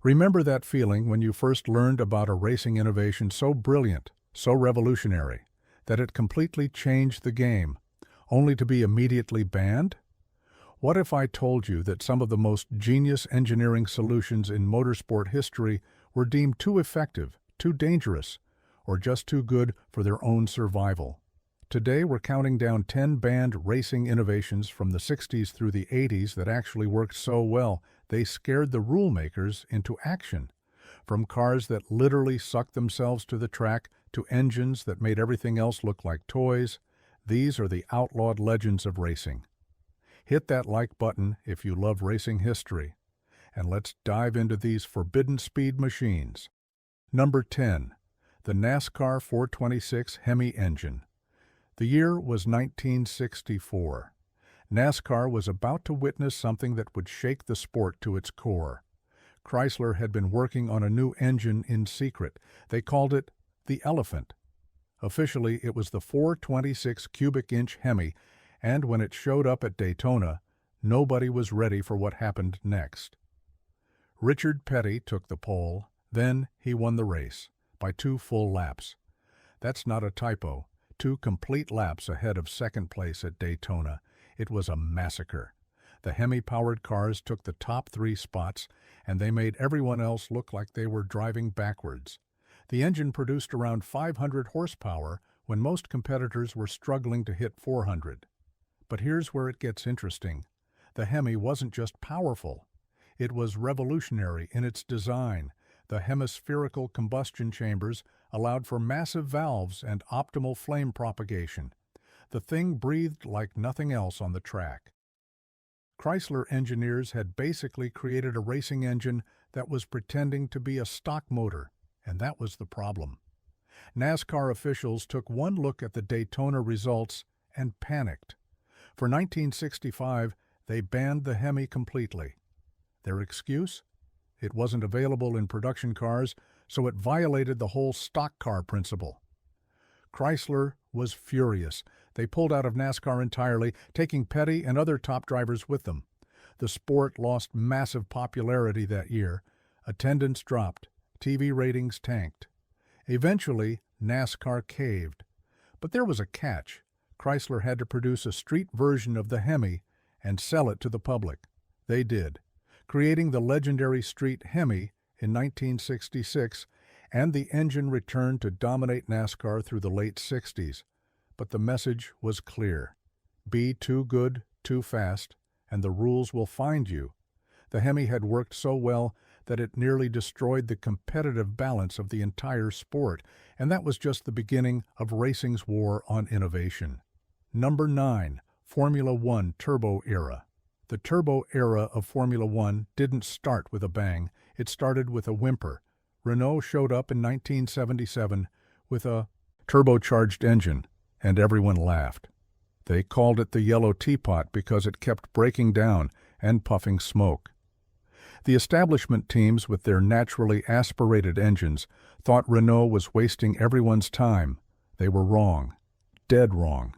Remember that feeling when you first learned about a racing innovation so brilliant, so revolutionary, that it completely changed the game, only to be immediately banned? What if I told you that some of the most genius engineering solutions in motorsport history were deemed too effective, too dangerous, or just too good for their own survival? Today we're counting down 10 banned racing innovations from the 60s through the 80s that actually worked so well they scared the rule makers into action. From cars that literally sucked themselves to the track to engines that made everything else look like toys, these are the outlawed legends of racing. Hit that like button if you love racing history, and let's dive into these forbidden speed machines. Number 10. The NASCAR 426 Hemi engine. The year was 1964. NASCAR was about to witness something that would shake the sport to its core. Chrysler had been working on a new engine in secret. They called it the Elephant. Officially, it was the 426 cubic inch Hemi, and when it showed up at Daytona, nobody was ready for what happened next. Richard Petty took the pole, then he won the race by 2 full laps. That's not a typo. 2 complete laps ahead of second place at Daytona. It was a massacre. The Hemi-powered cars took the top 3 spots, and they made everyone else look like they were driving backwards. The engine produced around 500 horsepower when most competitors were struggling to hit 400. But here's where it gets interesting. The Hemi wasn't just powerful. It was revolutionary in its design. The hemispherical combustion chambers allowed for massive valves and optimal flame propagation. The thing breathed like nothing else on the track. Chrysler engineers had basically created a racing engine that was pretending to be a stock motor, and that was the problem. NASCAR officials took one look at the Daytona results and panicked. For 1965, they banned the Hemi completely. Their excuse? It wasn't available in production cars, so it violated the whole stock car principle. Chrysler was furious. They pulled out of NASCAR entirely, taking Petty and other top drivers with them. The sport lost massive popularity that year. Attendance dropped. TV ratings tanked. Eventually, NASCAR caved. But there was a catch. Chrysler had to produce a street version of the Hemi and sell it to the public. They did, creating the legendary street Hemi in 1966, and the engine returned to dominate NASCAR through the late 60s. But the message was clear. Be too good, too fast, and the rules will find you. The Hemi had worked so well that it nearly destroyed the competitive balance of the entire sport, and that was just the beginning of racing's war on innovation. Number 9. Formula One Turbo Era. The turbo era of Formula One didn't start with a bang. It started with a whimper. Renault showed up in 1977 with a turbocharged engine, and everyone laughed. They called it the yellow teapot because it kept breaking down and puffing smoke. The establishment teams with their naturally aspirated engines thought Renault was wasting everyone's time. They were wrong. Dead wrong.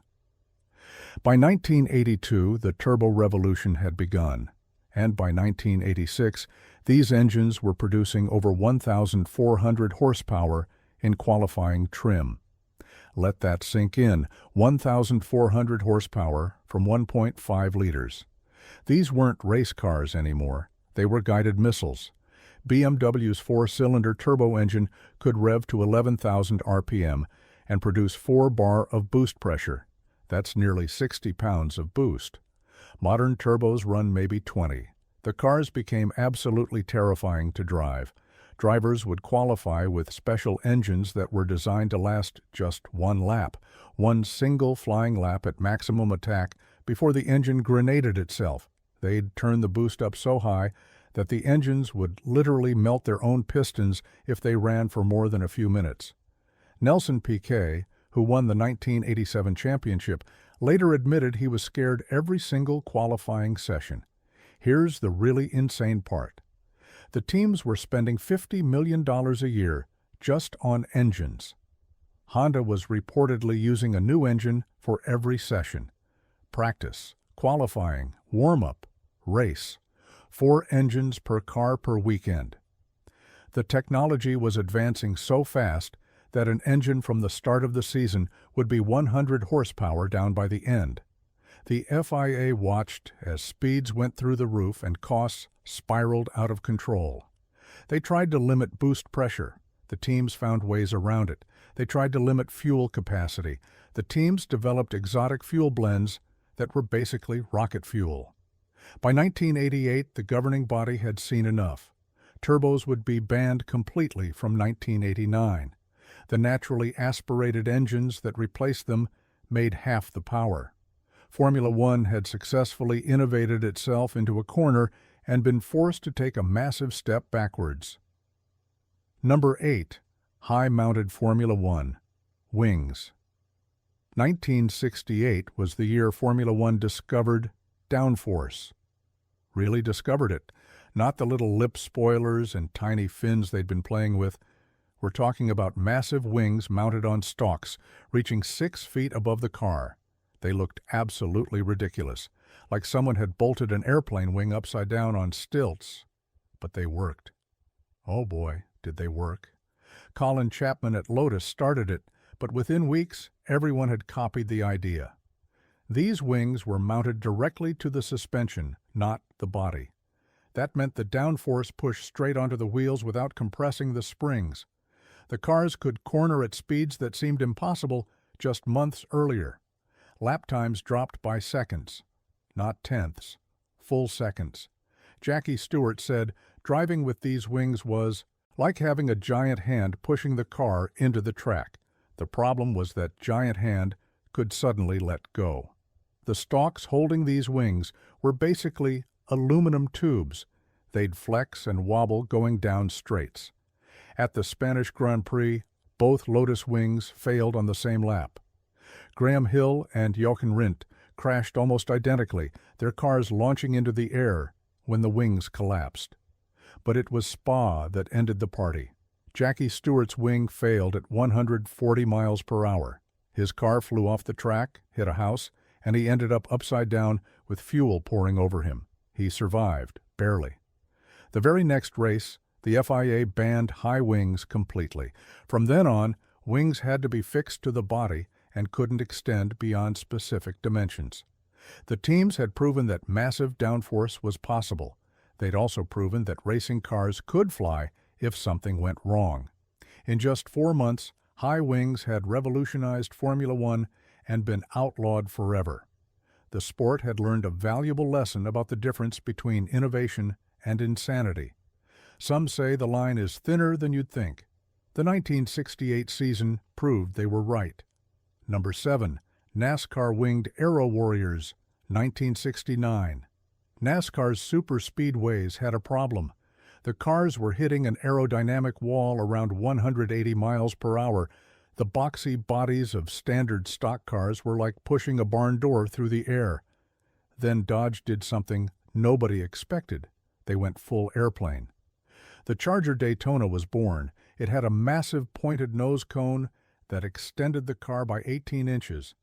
By 1982, the turbo revolution had begun, and by 1986, these engines were producing over 1,400 horsepower in qualifying trim. Let that sink in, 1,400 horsepower from 1.5 liters. These weren't race cars anymore. They were guided missiles. BMW's 4-cylinder turbo engine could rev to 11,000 RPM and produce 4 bar of boost pressure. That's nearly 60 pounds of boost. Modern turbos run maybe 20. The cars became absolutely terrifying to drive. Drivers would qualify with special engines that were designed to last just 1 lap, one single flying lap at maximum attack before the engine grenaded itself. They'd turn the boost up so high that the engines would literally melt their own pistons if they ran for more than a few minutes. Nelson Piquet, who won the 1987 championship, later admitted he was scared every single qualifying session. Here's the really insane part. The teams were spending $50 million a year just on engines. Honda was reportedly using a new engine for every session. Practice, qualifying, warm-up, race. 4 engines per car per weekend. The technology was advancing so fast that an engine from the start of the season would be 100 horsepower down by the end. The FIA watched as speeds went through the roof and costs spiraled out of control. They tried to limit boost pressure. The teams found ways around it. They tried to limit fuel capacity. The teams developed exotic fuel blends that were basically rocket fuel. By 1988, the governing body had seen enough. Turbos would be banned completely from 1989. The naturally aspirated engines that replaced them made half the power. Formula One had successfully innovated itself into a corner and been forced to take a massive step backwards. Number 8. High-mounted Formula One. Wings. 1968 was the year Formula One discovered downforce. Really discovered it. Not the little lip spoilers and tiny fins they'd been playing with. We're talking about massive wings mounted on stalks, reaching 6 feet above the car. They looked absolutely ridiculous, like someone had bolted an airplane wing upside down on stilts. But they worked. Oh boy, did they work. Colin Chapman at Lotus started it, but within weeks, everyone had copied the idea. These wings were mounted directly to the suspension, not the body. That meant the downforce pushed straight onto the wheels without compressing the springs. The cars could corner at speeds that seemed impossible just months earlier. Lap times dropped by seconds, not tenths, full seconds. Jackie Stewart said driving with these wings was like having a giant hand pushing the car into the track. The problem was that giant hand could suddenly let go. The stalks holding these wings were basically aluminum tubes. They'd flex and wobble going down straights. At the Spanish Grand Prix, both Lotus wings failed on the same lap. Graham Hill and Jochen Rindt crashed almost identically, their cars launching into the air when the wings collapsed. But it was Spa that ended the party. Jackie Stewart's wing failed at 140 miles per hour. His car flew off the track, hit a house, and he ended up upside down with fuel pouring over him. He survived, barely. The very next race, the FIA banned high wings completely. From then on, wings had to be fixed to the body and couldn't extend beyond specific dimensions. The teams had proven that massive downforce was possible. They'd also proven that racing cars could fly if something went wrong. In just 4 months, high wings had revolutionized Formula One and been outlawed forever. The sport had learned a valuable lesson about the difference between innovation and insanity. Some say the line is thinner than you'd think. The 1968 season proved they were right. Number 7. NASCAR winged Aero Warriors, 1969. NASCAR's super speedways had a problem. The cars were hitting an aerodynamic wall around 180 miles per hour. The boxy bodies of standard stock cars were like pushing a barn door through the air. Then Dodge did something nobody expected. They went full airplane. The Charger Daytona was born. It had a massive pointed nose cone that extended the car by 18 inches.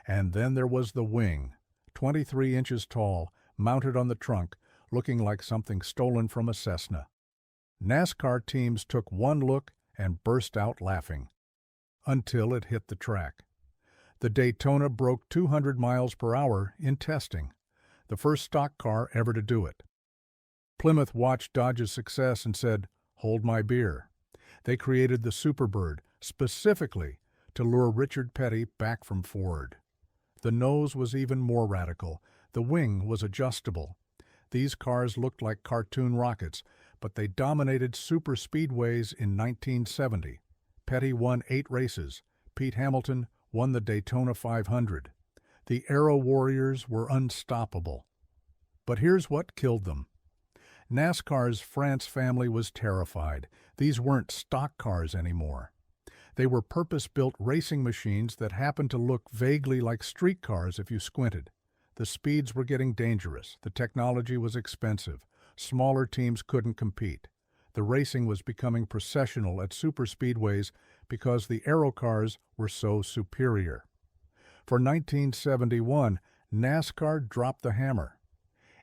And then there was the wing, 23 inches tall, mounted on the trunk, looking like something stolen from a Cessna. NASCAR teams took one look and burst out laughing. Until it hit the track. The Daytona broke 200 miles per hour in testing, the first stock car ever to do it. Plymouth watched Dodge's success and said, "Hold my beer." They created the Superbird specifically to lure Richard Petty back from Ford. The nose was even more radical. The wing was adjustable. These cars looked like cartoon rockets, but they dominated super speedways in 1970. Petty won 8 races. Pete Hamilton won the Daytona 500. The Aero Warriors were unstoppable. But here's what killed them. NASCAR's France family was terrified. These weren't stock cars anymore. They were purpose-built racing machines that happened to look vaguely like street cars if you squinted. The speeds were getting dangerous. The technology was expensive. Smaller teams couldn't compete. The racing was becoming processional at superspeedways because the Aero cars were so superior. For 1971, NASCAR dropped the hammer.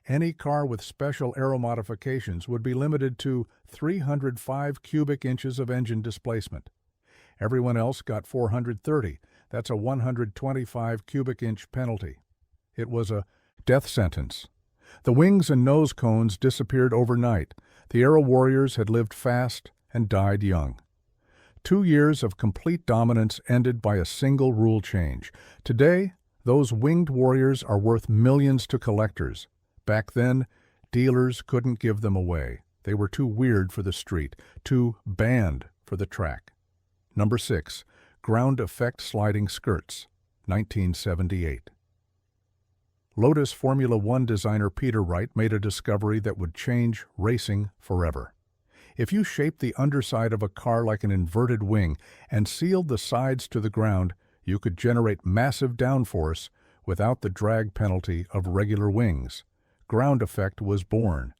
Any car with special aero modifications would be limited to 305 cubic inches of engine displacement. Everyone else got 430. That's a 125 cubic inch penalty. It was a death sentence. The wings and nose cones disappeared overnight. The Aero warriors had lived fast and died young. 2 years of complete dominance ended by a single rule change. Today, those winged warriors are worth millions to collectors. Back then, dealers couldn't give them away. They were too weird for the street, too banned for the track. Number 6. Ground effect sliding skirts, 1978. Lotus Formula One designer Peter Wright made a discovery that would change racing forever. If you shaped the underside of a car like an inverted wing and sealed the sides to the ground, you could generate massive downforce without the drag penalty of regular wings. Ground effect was born,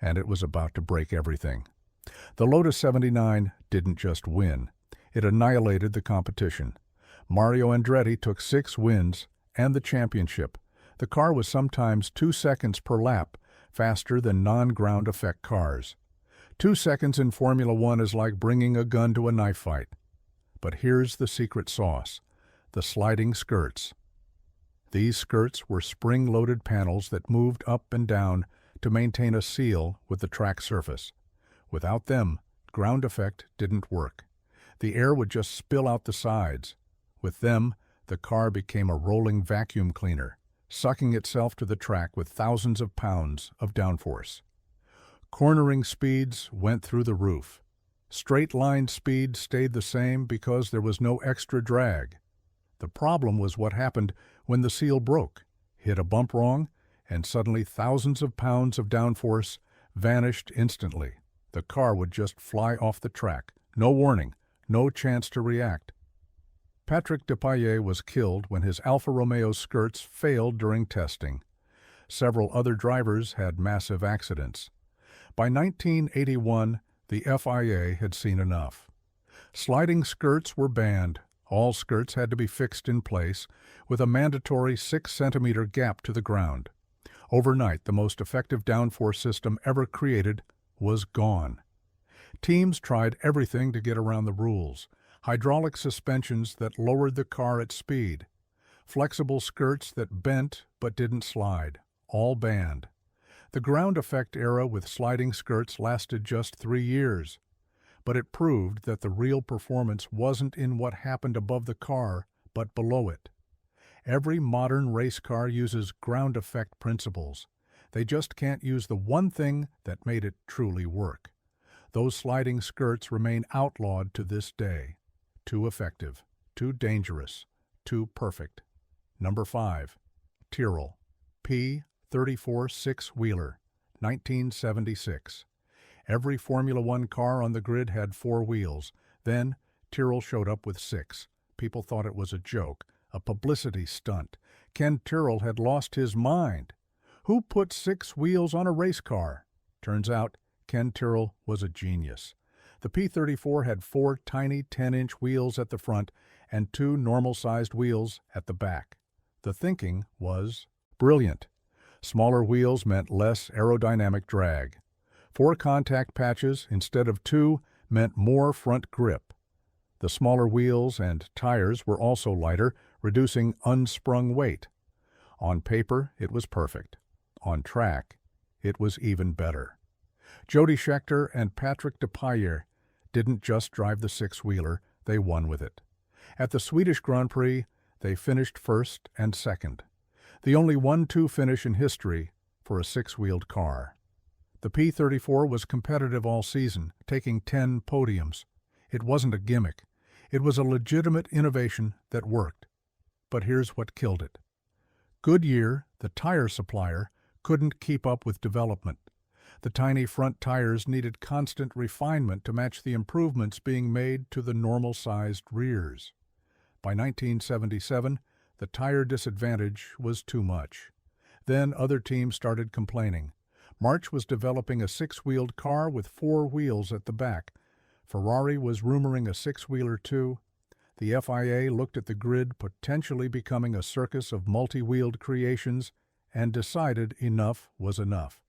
and it was about to break everything. The Lotus 79 didn't just win. It annihilated the competition. Mario Andretti took 6 wins and the championship. The car was sometimes 2 seconds per lap faster than non-ground effect cars. 2 seconds in Formula One is like bringing a gun to a knife fight. But here's the secret sauce: the sliding skirts. These skirts were spring-loaded panels that moved up and down to maintain a seal with the track surface. Without them, ground effect didn't work. The air would just spill out the sides. With them, the car became a rolling vacuum cleaner, sucking itself to the track with thousands of pounds of downforce. Cornering speeds went through the roof. Straight-line speed stayed the same because there was no extra drag. The problem was what happened when the seal broke, hit a bump wrong, and suddenly thousands of pounds of downforce vanished instantly. The car would just fly off the track. No warning, no chance to react. Patrick Depailler was killed when his Alfa Romeo skirts failed during testing. Several other drivers had massive accidents. By 1981, the FIA had seen enough. Sliding skirts were banned. All skirts had to be fixed in place with a mandatory 6-centimeter gap to the ground. Overnight, the most effective downforce system ever created was gone. Teams tried everything to get around the rules. Hydraulic suspensions that lowered the car at speed. Flexible skirts that bent but didn't slide. All banned. The ground effect era with sliding skirts lasted just 3 years. But it proved that the real performance wasn't in what happened above the car, but below it. Every modern race car uses ground effect principles. They just can't use the one thing that made it truly work. Those sliding skirts remain outlawed to this day. Too effective, too dangerous, too perfect. Number 5. Tyrrell P34 six-wheeler, 1976. Every Formula One car on the grid had 4 wheels. Then, Tyrrell showed up with 6. People thought it was a joke, a publicity stunt. Ken Tyrrell had lost his mind. Who put 6 wheels on a race car? Turns out, Ken Tyrrell was a genius. The P34 had 4 tiny 10-inch wheels at the front and 2 normal-sized wheels at the back. The thinking was brilliant. Smaller wheels meant less aerodynamic drag. 4 contact patches instead of 2 meant more front grip. The smaller wheels and tires were also lighter, reducing unsprung weight. On paper, it was perfect. On track, it was even better. Jody Scheckter and Patrick Depailler didn't just drive the 6-wheeler, they won with it. At the Swedish Grand Prix, they finished first and second. The only 1-2 finish in history for a 6-wheeled car. The P34 was competitive all season, taking 10 podiums. It wasn't a gimmick. It was a legitimate innovation that worked. But here's what killed it. Goodyear, the tire supplier, couldn't keep up with development. The tiny front tires needed constant refinement to match the improvements being made to the normal-sized rears. By 1977, the tire disadvantage was too much. Then other teams started complaining. March was developing a 6-wheeled car with 4 wheels at the back. Ferrari was rumoring a 6-wheeler too. The FIA looked at the grid potentially becoming a circus of multi-wheeled creations and decided enough was enough.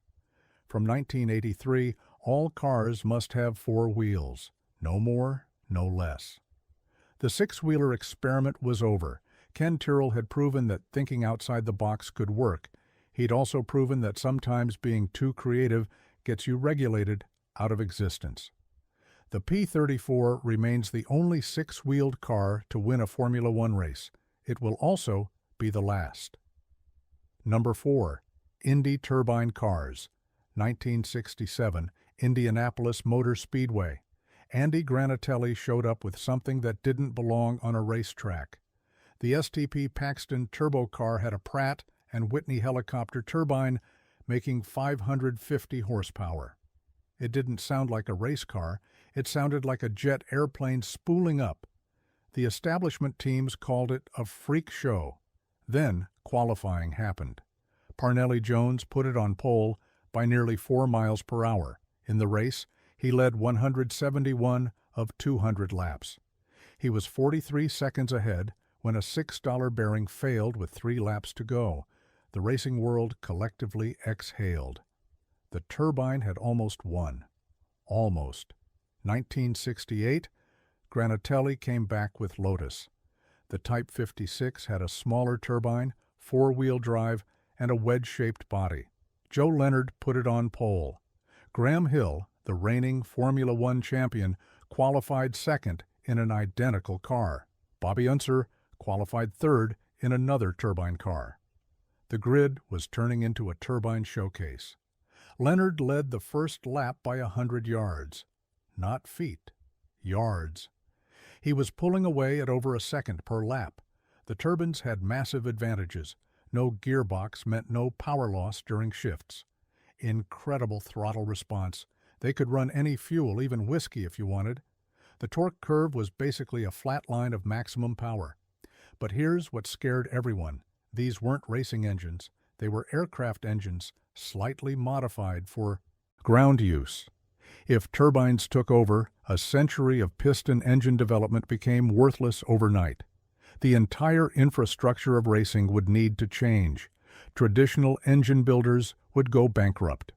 From 1983, all cars must have 4 wheels, no more, no less. The 6-wheeler experiment was over. Ken Tyrrell had proven that thinking outside the box could work. He'd also proven that sometimes being too creative gets you regulated out of existence. The P34 remains the only 6-wheeled car to win a Formula One race. It will also be the last. Number 4. Indy Turbine Cars. 1967, Indianapolis Motor Speedway. Andy Granatelli showed up with something that didn't belong on a racetrack. The STP Paxton turbo car had a Pratt and Whitney helicopter turbine making 550 horsepower. It didn't sound like a race car, it sounded like a jet airplane spooling up. The establishment teams called it a freak show. Then qualifying happened. Parnelli Jones put it on pole by nearly 4 miles per hour. In the race, he led 171 of 200 laps. He was 43 seconds ahead when a $6 bearing failed with 3 laps to go. The racing world collectively exhaled. The turbine had almost won. Almost. 1968, Granatelli came back with Lotus. The Type 56 had a smaller turbine, 4-wheel drive, and a wedge-shaped body. Joe Leonard put it on pole. Graham Hill, the reigning Formula One champion, qualified second in an identical car. Bobby Unser qualified third in another turbine car. The grid was turning into a turbine showcase. Leonard led the first lap by 100 yards. Not feet, yards. He was pulling away at over a second per lap. The turbines had massive advantages. No gearbox meant no power loss during shifts. Incredible throttle response. They could run any fuel, even whiskey if you wanted. The torque curve was basically a flat line of maximum power. But here's what scared everyone. These weren't racing engines. They were aircraft engines, slightly modified for ground use. If turbines took over, a century of piston engine development became worthless overnight. The entire infrastructure of racing would need to change. Traditional engine builders would go bankrupt.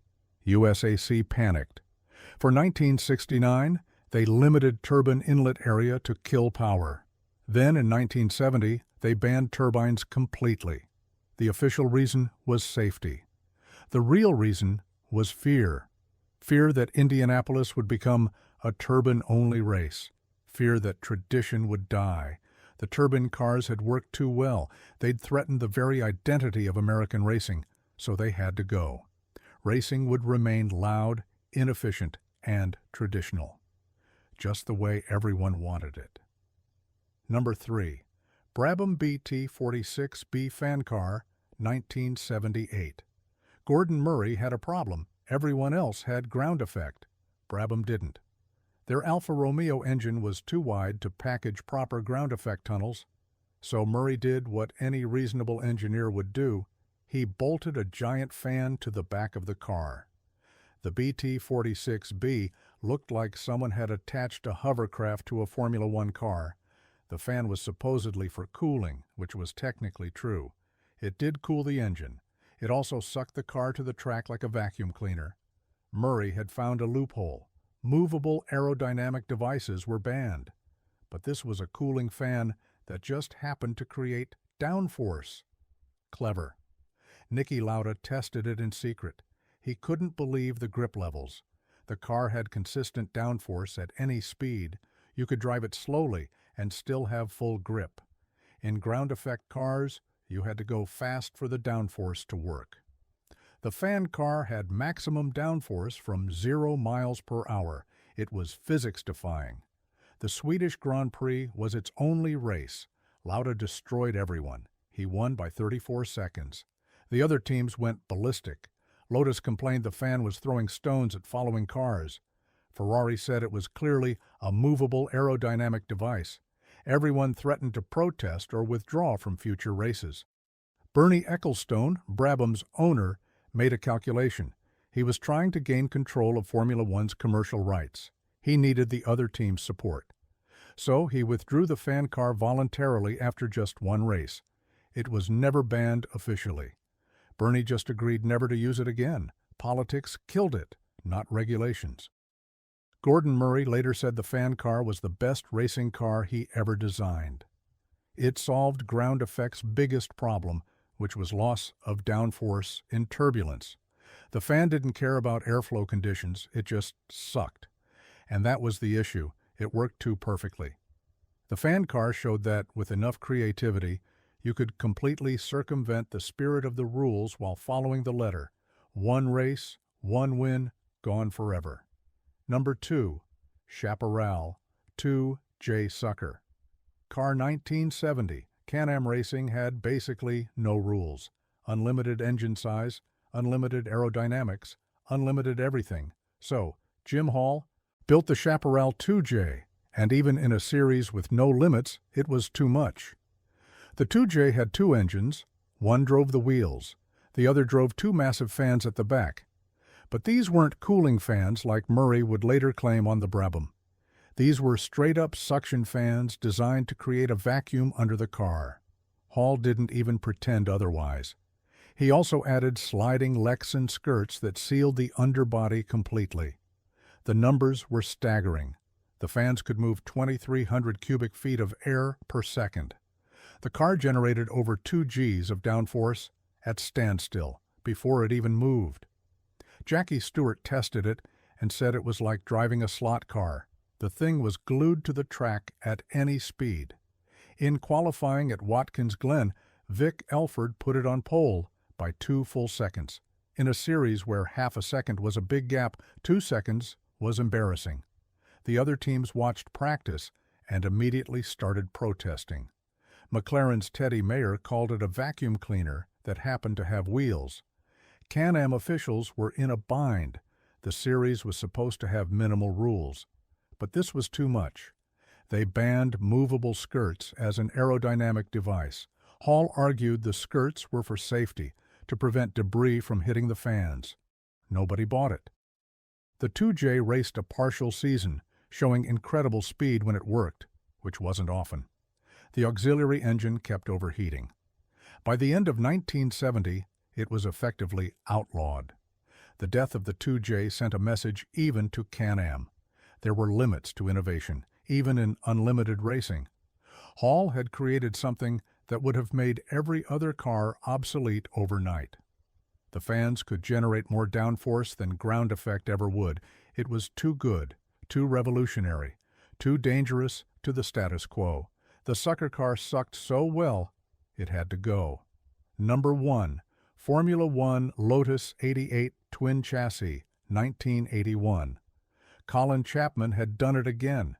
USAC panicked. For 1969, they limited turbine inlet area to kill power. Then in 1970, they banned turbines completely. The official reason was safety. The real reason was fear. Fear that Indianapolis would become a turbine-only race. Fear that tradition would die. The turbine cars had worked too well. They'd threatened the very identity of American racing, so they had to go. Racing would remain loud, inefficient, and traditional. Just the way everyone wanted it. Number 3. Brabham BT46B fan car, 1978. Gordon Murray had a problem. Everyone else had ground effect. Brabham didn't. Their Alfa Romeo engine was too wide to package proper ground effect tunnels, so Murray did what any reasonable engineer would do. He bolted a giant fan to the back of the car. The BT46B looked like someone had attached a hovercraft to a Formula One car. The fan was supposedly for cooling, which was technically true. It did cool the engine. It also sucked the car to the track like a vacuum cleaner. Murray had found a loophole. Movable aerodynamic devices were banned. But this was a cooling fan that just happened to create downforce. Clever. Niki Lauda tested it in secret. He couldn't believe the grip levels. The car had consistent downforce at any speed. You could drive it slowly and still have full grip. In ground effect cars, you had to go fast for the downforce to work. The fan car had maximum downforce from 0 miles per hour. It was physics-defying. The Swedish Grand Prix was its only race. Lauda destroyed everyone. He won by 34 seconds. The other teams went ballistic. Lotus complained the fan was throwing stones at following cars. Ferrari said it was clearly a movable aerodynamic device. Everyone threatened to protest or withdraw from future races. Bernie Ecclestone, Brabham's owner, made a calculation. He was trying to gain control of Formula One's commercial rights. He needed the other team's support. So he withdrew the fan car voluntarily after just one race. It was never banned officially. Bernie just agreed never to use it again. Politics killed it, not regulations. Gordon Murray later said the fan car was the best racing car he ever designed. It solved ground effect's biggest problem, which was loss of downforce in turbulence. The fan didn't care about airflow conditions, it just sucked. And that was the issue. It worked too perfectly. The fan car showed that, with enough creativity, you could completely circumvent the spirit of the rules while following the letter. One race, one win, gone forever. Number 2, Chaparral 2J Sucker. Car 1970, Can-Am Racing had basically no rules. Unlimited engine size, unlimited aerodynamics, unlimited everything. So, Jim Hall built the Chaparral 2J, and even in a series with no limits, it was too much. The 2J had 2 engines. One drove the wheels. The other drove 2 massive fans at the back. But these weren't cooling fans like Murray would later claim on the Brabham. These were straight-up suction fans designed to create a vacuum under the car. Hall didn't even pretend otherwise. He also added sliding Lexan skirts that sealed the underbody completely. The numbers were staggering. The fans could move 2,300 cubic feet of air per second. The car generated over 2 Gs of downforce at standstill before it even moved. Jackie Stewart tested it and said it was like driving a slot car. The thing was glued to the track at any speed. In qualifying at Watkins Glen, Vic Elford put it on pole by 2 full seconds. In a series where half a second was a big gap, 2 seconds was embarrassing. The other teams watched practice and immediately started protesting. McLaren's Teddy Mayer called it a vacuum cleaner that happened to have wheels. Can-Am officials were in a bind. The series was supposed to have minimal rules. But this was too much. They banned movable skirts as an aerodynamic device. Hall argued the skirts were for safety, to prevent debris from hitting the fans. Nobody bought it. The 2J raced a partial season, showing incredible speed when it worked, which wasn't often. The auxiliary engine kept overheating. By the end of 1970, it was effectively outlawed. The death of the 2J sent a message even to Can-Am. There were limits to innovation, even in unlimited racing. Hall had created something that would have made every other car obsolete overnight. The fans could generate more downforce than ground effect ever would. It was too good, too revolutionary, too dangerous to the status quo. The sucker car sucked so well, it had to go. Number 1, Formula One Lotus 88 twin chassis, 1981. Colin Chapman had done it again.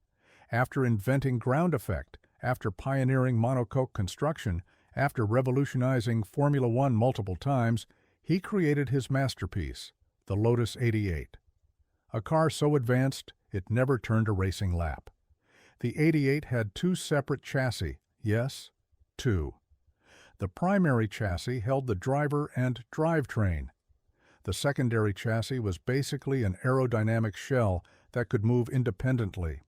After inventing ground effect, after pioneering monocoque construction, after revolutionizing Formula One multiple times, he created his masterpiece, the Lotus 88. A car so advanced, it never turned a racing lap. The 88 had 2 separate chassis, yes, 2. The primary chassis held the driver and drivetrain. The secondary chassis was basically an aerodynamic shell that could move independently.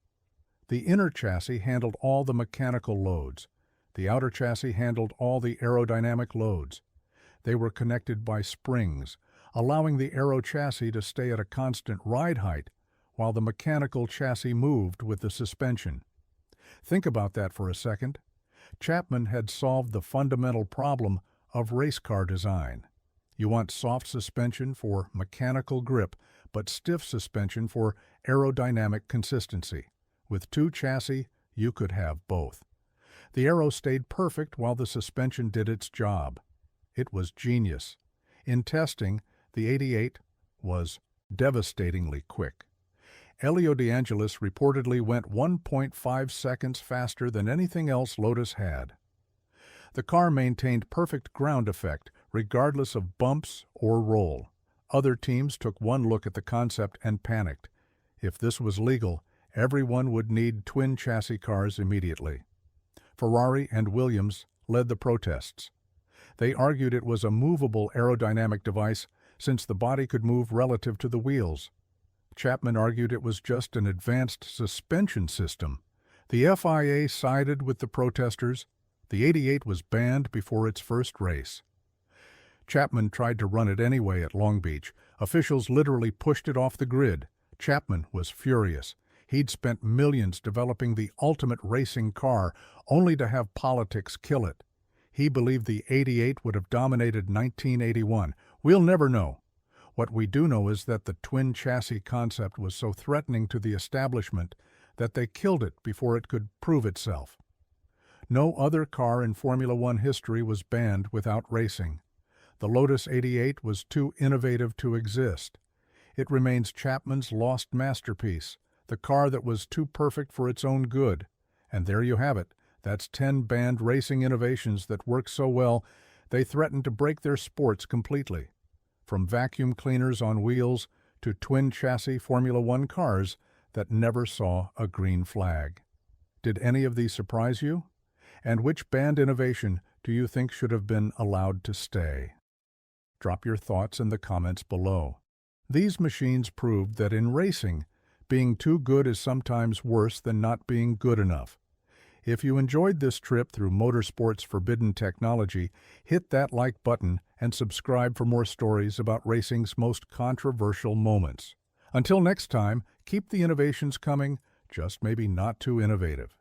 The inner chassis handled all the mechanical loads. The outer chassis handled all the aerodynamic loads. They were connected by springs, allowing the aero chassis to stay at a constant ride height while the mechanical chassis moved with the suspension. Think about that for a second. Chapman had solved the fundamental problem of race car design. You want soft suspension for mechanical grip, but stiff suspension for aerodynamic consistency. With 2 chassis, you could have both. The aero stayed perfect while the suspension did its job. It was genius. In testing, the 88 was devastatingly quick. Elio De Angelis reportedly went 1.5 seconds faster than anything else Lotus had. The car maintained perfect ground effect, regardless of bumps or roll. Other teams took one look at the concept and panicked. If this was legal, everyone would need twin chassis cars immediately. Ferrari and Williams led the protests. They argued it was a movable aerodynamic device since the body could move relative to the wheels. Chapman argued it was just an advanced suspension system. The FIA sided with the protesters. The 88 was banned before its first race. Chapman tried to run it anyway at Long Beach. Officials literally pushed it off the grid. Chapman was furious. He'd spent millions developing the ultimate racing car, only to have politics kill it. He believed the 88 would have dominated 1981. We'll never know. What we do know is that the twin chassis concept was so threatening to the establishment that they killed it before it could prove itself. No other car in Formula One history was banned without racing. The Lotus 88 was too innovative to exist. It remains Chapman's lost masterpiece, the car that was too perfect for its own good. And there you have it. That's 10 banned racing innovations that work so well they threaten to break their sports completely. From vacuum cleaners on wheels to twin-chassis Formula One cars that never saw a green flag. Did any of these surprise you? And which banned innovation do you think should have been allowed to stay? Drop your thoughts in the comments below. These machines proved that in racing, being too good is sometimes worse than not being good enough. If you enjoyed this trip through motorsport's forbidden technology, hit that like button and subscribe for more stories about racing's most controversial moments. Until next time, keep the innovations coming, just maybe not too innovative.